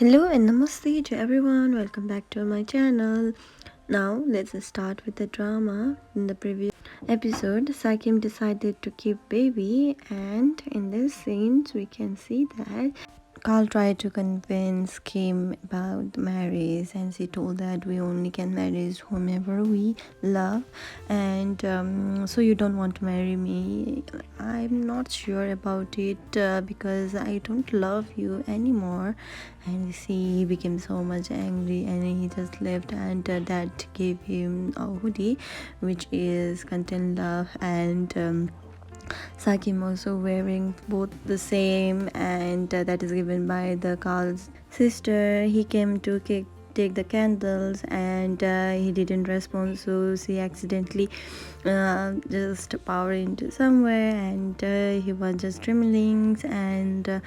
Hello and namaste to everyone. Welcome back to my channel. Now let's start with the drama. In the previous episode, Sakim decided to keep baby, and in this scenes we can see that Carl tried to convince Kim about marriage, and she told that we only can marry whomever we love, and so you don't want to marry me. I'm not sure about it because I don't love you anymore. And she became so much angry, and he just left, and that gave him a hoodie which is contain love, and Sakim also wearing both the same, and that is given by the Carl's sister. He came to take the candles, and he didn't respond, so she accidentally just power into somewhere, and he was just trembling, and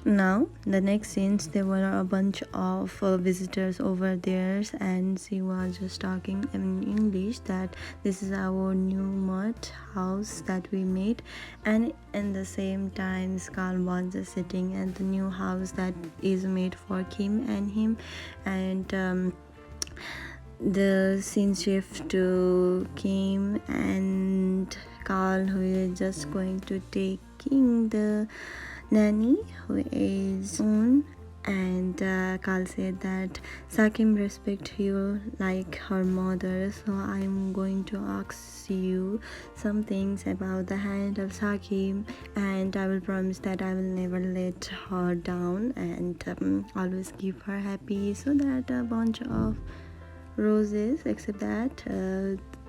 now the next scenes there were a bunch of visitors over there, and she was just talking in English that this is our new mud house that we made, and in the same time Carl was just sitting at the new house that is made for Kim and him, and the scene shift to Kim and Carl, who is just going to taking the nanny who is on, and Carl said that Sakim respect you like her mother, so I'm going to ask you some things about the hand of Sakim, and I will promise that I will never let her down, and always keep her happy. So that a bunch of roses, except that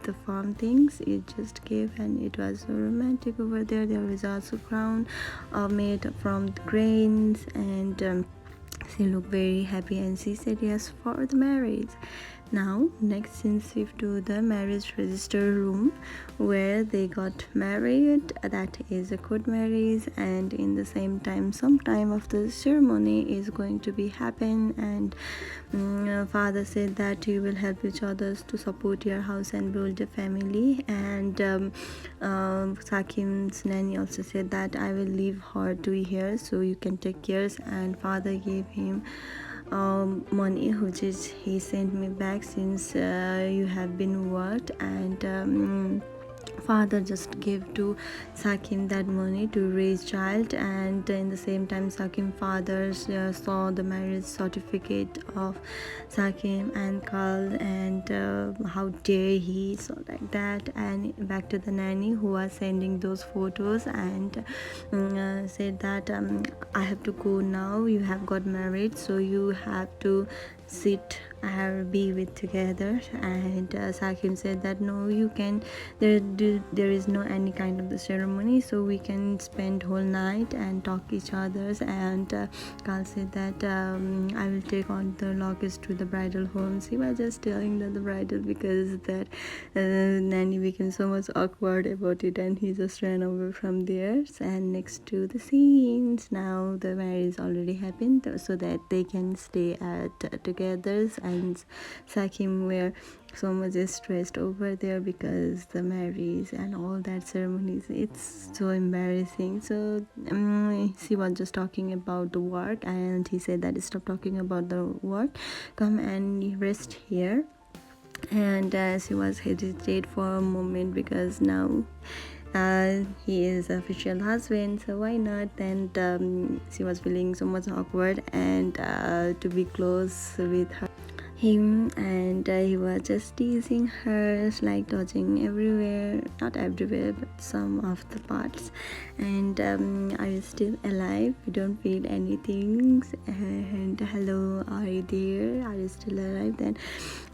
the farm things it just gave, and it was so romantic over there. There was also crown made from grains, and she looked very happy, and she said yes for the marriage. Now next scene shift to the marriage register room where they got married. That is a court marriage, and in the same time some time of the ceremony is going to be happen, and father said that you will help each others to support your house and build a family, and Sakim's nanny also said that I will leave her 2 years so you can take care, and father gave him money which is he sent me back since you have been worked, and father just gave to Sakim that money to raise child, and in the same time Sakim father saw the marriage certificate of Sakim and Carl, and how dare he, so like that, and back to the nanny who was sending those photos, and said that I have to go now, you have got married, so you have to sit or be with together, and Sakim said that no, you can, there is no any kind of the ceremony, so we can spend whole night and talk each others, and Carl said that I will take on the luggage to the bridal home. He was just telling that the bridal, because that nanny became so much awkward about it, and he just ran away from there. And next to the scenes, now the marriage already happened, so that they can stay at together, and Sakim were so much stressed over there because the marriage and all that ceremonies, it's so embarrassing. So she was just talking about the work, and he said that stop talking about the work, come and rest here, and she was hesitate for a moment because now he is official husband, so why not, and she was feeling so much awkward, and to be close with him, and he was just teasing her, like touching everywhere, not everywhere but some of the parts, and are you still alive, you don't feel anything, and hello, are you there, are you still alive? Then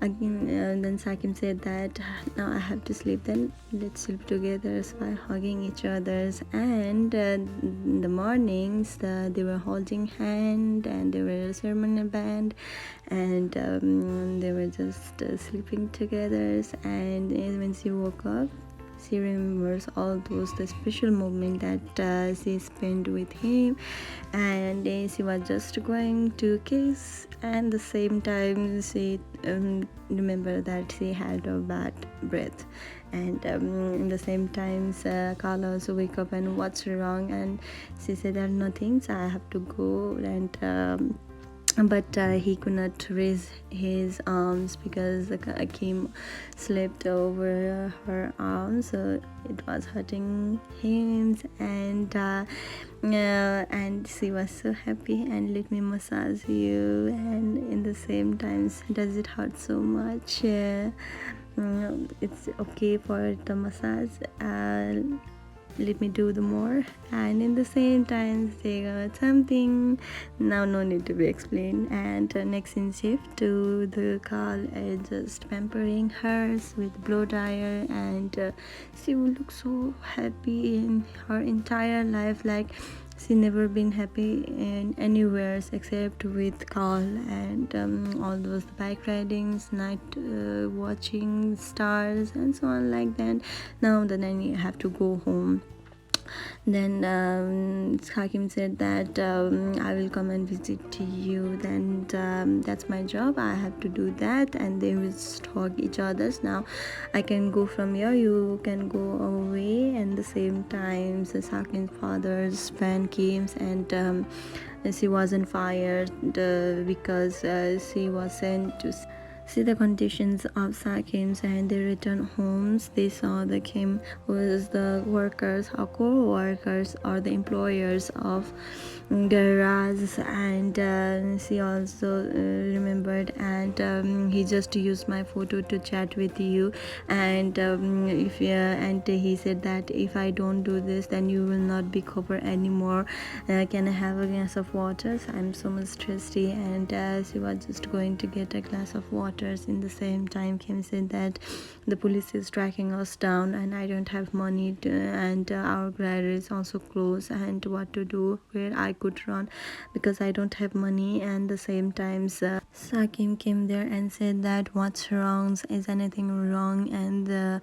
again, then Sakim said that now I have to sleep, then let's sleep together by hugging each others, and in the mornings they were holding hand, and they were a ceremony band, and they were just sleeping together, and when she woke up she remembers all those the special moment that she spent with him, and she was just going to kiss, and the same time she remember that she had a bad breath, and in the same time Carla also wake up and what's wrong, and she said that nothing, so I have to go, and but he could not raise his arms because Kim slipped over her arms, so it was hurting him. And she was so happy and let me massage you, and in the same time, does it hurt so much? It's okay for the massage. Let me do the more, and in the same time they got something. Now no need to be explained. And next in shift to the Carl is just pampering hers with blow dryer, and she will look so happy in her entire life, like she never been happy in anywhere except with Carl. And all those bike ridings, night watching stars and so on like that. Now the nanny have to go home. Then Hakim said that I will come and visit you. Then that's my job, I have to do that. And they will talk each other's. Now I can go from here, you can go away. And the same time, so Hakim's father's fan came, and she wasn't fired because she was sent to see the conditions of Sakims. And they returned homes. They saw the Kim was the workers or co-workers or the employers of Garaz. And she also remembered, and he just used my photo to chat with you. And if and he said that if I don't do this, then you will not be copper anymore. Can I have a glass of water? I'm so much thirsty. And she was just going to get a glass of water. In the same time, Kim said that the police is tracking us down, and I don't have money and our gallery is also closed, and what to do, where I could run, because I don't have money. And the same times Sakim came there and said that what's wrong, is anything wrong? And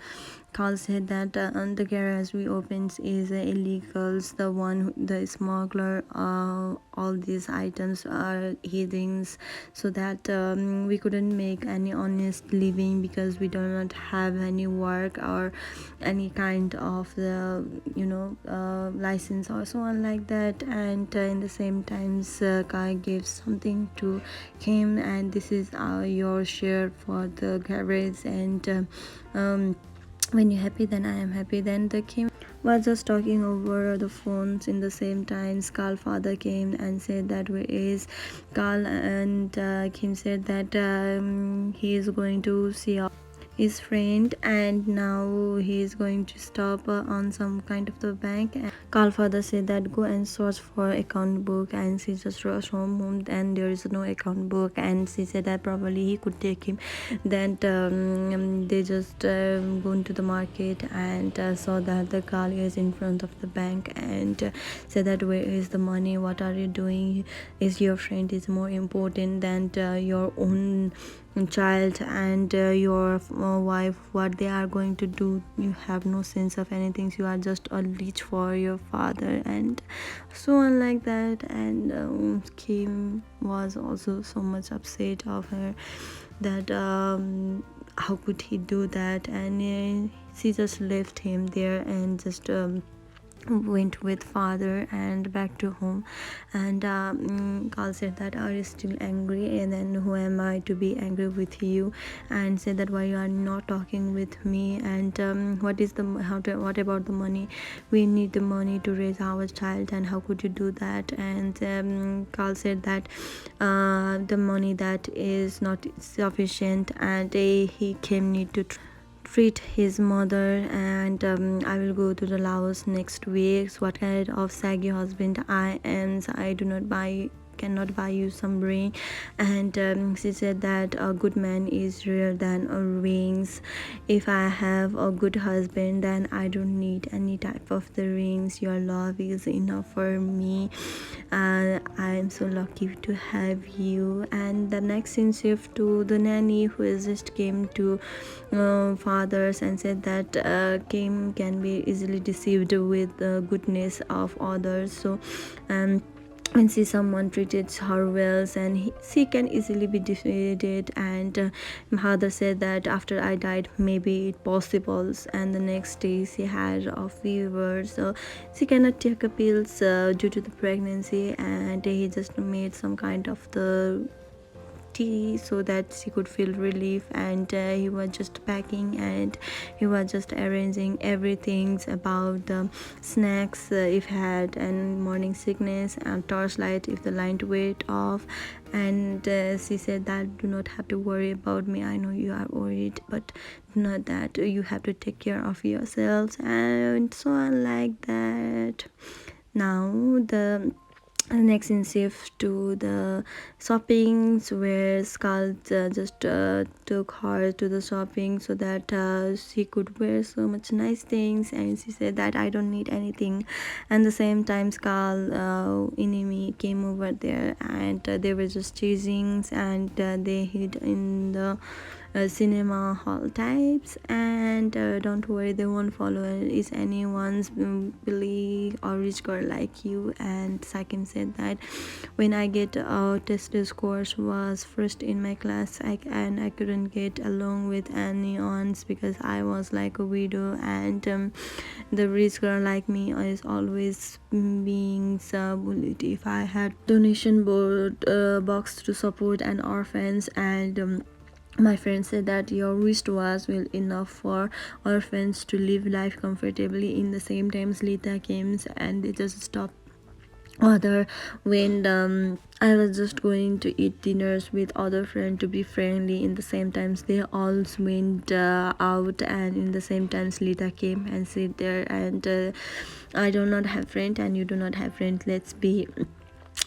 Carl said that the garage we opened is illegals. The one, the smuggler, all these items are hidden, so that we couldn't make any honest living because we do not have any work or any kind of the license or so on like that. And in the same times, Kai gives something to him, and this is your share for the garage. And when you're happy, then I am happy. Then the Kim was just talking over the phones. In the same time, Carl's father came and said that where is Carl? And Kim said that he is going to see his friend, and now he is going to stop on some kind of the bank. And Carl father said that go and search for account book, and she just rushed home and there is no account book. And she said that probably he could take him. Then they just go into the market and saw that the Carl is in front of the bank, and said that where is the money, what are you doing, is your friend is more important than your own child and your wife, what they are going to do. You have no sense of anything, you are just a leech for your father, and so on like that. And Kim was also so much upset of her that how could he do that. And she just left him there and just went with father and back to home. And Carl said that are you still angry? And then who am I to be angry with you? And said that why you are not talking with me? And what about the money? We need the money to raise our child, and how could you do that? And Carl said that the money that is not sufficient, and he came need to treat his mother. And I will go to the Laos next week. So what kind of saggy husband I am, so I cannot buy you some ring. And she said that a good man is rarer than a rings. If I have a good husband, then I don't need any type of the rings. Your love is enough for me, and I am so lucky to have you. And the next scene shift to the nanny, who is just came to fathers and said that Kim can be easily deceived with the goodness of others. So when see someone treated her well, and she can easily be defeated. And mother said that after I died maybe it possible. And the next day she had a fever, so she cannot take a pills due to the pregnancy, and he just made some kind of the tea so that she could feel relief. And he was just packing, and he was just arranging everything about the snacks if had and morning sickness and torchlight if the light went off. And she said that do not have to worry about me, I know you are worried, but not that you have to take care of yourselves, and so on like that. Now the next in shift to the shoppings, where Skull just took her to the shopping so that she could wear so much nice things, and she said that I don't need anything. And the same time Skull enemy came over there, and they were just chasing, and they hid in the cinema hall types. And don't worry, they won't follow is anyone's Billy or rich girl like you. And Sakim said that when I get test scores was first in my class, and I couldn't get along with anyone's because I was like a widow, and the rich girl like me is always being bullied. If I had donation board box to support an orphans, and my friend said that your wristwatch will enough for orphans to live life comfortably. In the same time Lita came, and they just stopped other when I was just going to eat dinners with other friends to be friendly. In the same times they all went out, and in the same times Lita came and sit there, and I do not have friend and you do not have friend, let's be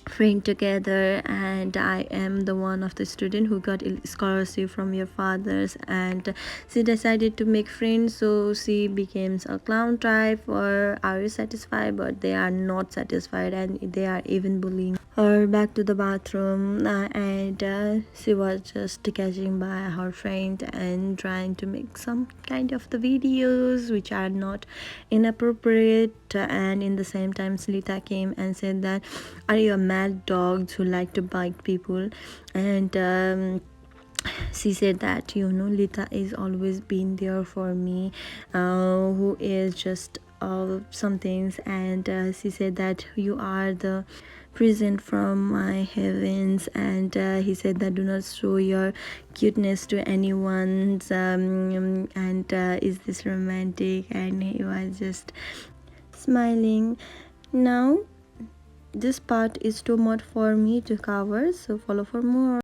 friend together. And I am the one of the student who got a scholarship from your fathers. And she decided to make friends, so she becomes a clown type. Or are you satisfied? But they are not satisfied, and they are even bullying her back to the bathroom. And she was just catching by her friend and trying to make some kind of the videos which are not inappropriate. And in the same time Lita came and said that are you a mad dogs who like to bite people. And she said that Lita is always been there for me, who is just some things. And she said that you are the present from my heavens. And he said that do not show your cuteness to anyone. And is this romantic? And he was just smiling. Now this part is too much for me to cover, so follow for more.